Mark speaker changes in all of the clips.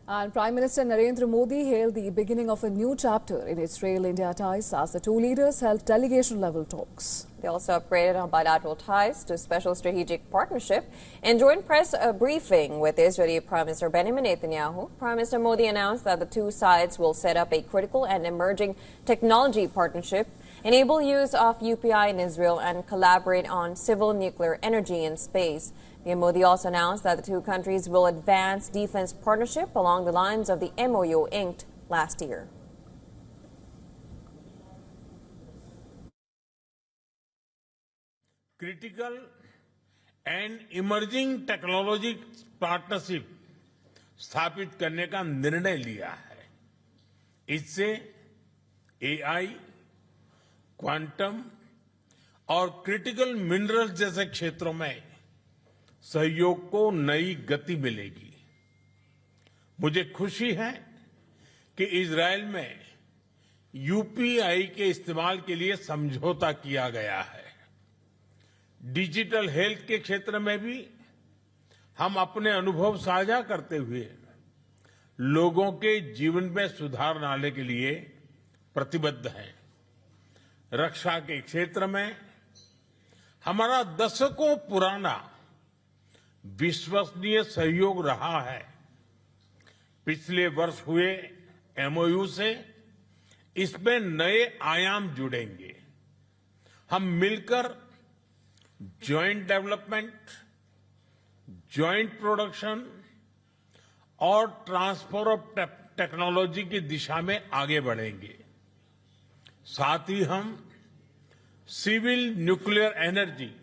Speaker 1: And Prime Minister Narendra Modi hailed the beginning of a new chapter in Israel-India ties as the two leaders held delegation-level talks.
Speaker 2: They also upgraded on bilateral ties to special strategic partnership. In joint press briefing with Israeli Prime Minister Benjamin Netanyahu, Prime Minister Modi announced that the two sides will set up a critical and emerging technology partnership, enable use of UPI in Israel, and collaborate on civil nuclear energy and space. PM Modi also announced that the two countries will advance defense partnership along the lines of the MOU inked last year.
Speaker 3: Critical and emerging technology partnership स्थापित करने का निर्णय लिया है। इससे AI, quantum और critical minerals जैसे क्षेत्रों में सहयोग को नई गति मिलेगी। मुझे खुशी है कि इजरायल में यूपीआई के इस्तेमाल के लिए समझौता किया गया है। डिजिटल हेल्थ के क्षेत्र में भी हम अपने अनुभव साझा करते हुए लोगों के जीवन में सुधार लाने के लिए प्रतिबद्ध हैं। रक्षा के क्षेत्र में हमारा दशकों पुराना विश्वसनीय सहयोग रहा है। पिछले वर्ष हुए एमओयू से इसमें नए आयाम जुड़ेंगे। हम मिलकर जॉइंट डेवलपमेंट, जॉइंट प्रोडक्शन और ट्रांसफर ऑफ टेक्नोलॉजी की दिशा में आगे बढ़ेंगे। साथ ही हम सिविल न्यूक्लियर एनर्जी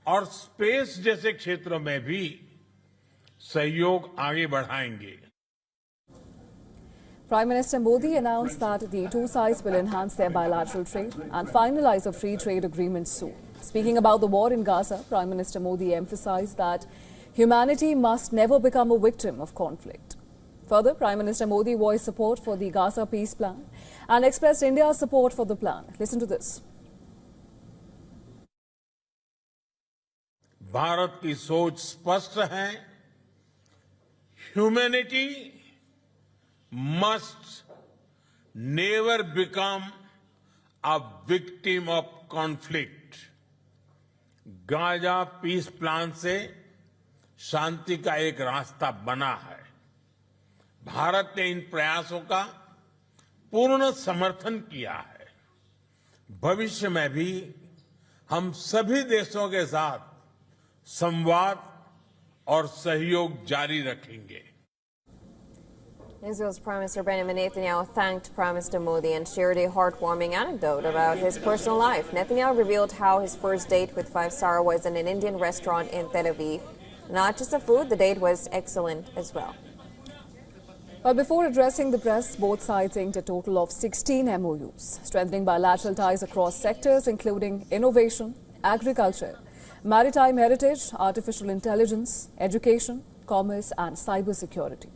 Speaker 3: और स्पेस जैसे क्षेत्रों में भी सहयोग आगे बढ़ाएंगे।
Speaker 1: Prime Minister Modi announced that the two sides will enhance their bilateral trade and finalize a free trade agreement soon. Speaking about the war in Gaza, Prime Minister Modi emphasized that humanity must never become a victim of conflict. Further, Prime Minister Modi voiced support for the Gaza peace plan and expressed India's support for the plan. Listen to this.
Speaker 3: Bharat की सोच स्पष्ट है। Humanity must never become a victim of conflict. Gaza peace plan से शांति का एक रास्ता बना है। भारत ने इन प्रयासों का पूर्ण समर्थन किया है। भविष्य में भी हम सभी देशों के साथ संवाद और सहयोग जारी रखेंगे।
Speaker 2: Israel's Prime Minister Benjamin Netanyahu thanked Prime Minister Modi and shared a heartwarming anecdote about his personal life. Netanyahu revealed how his first date with five-star was in an Indian restaurant in Tel Aviv. Not just the food, the date was excellent as well.
Speaker 1: But before addressing the press, both sides inked a total of 16 MOUs, strengthening bilateral ties across sectors including innovation, agriculture, maritime heritage, artificial intelligence, education, commerce and cybersecurity.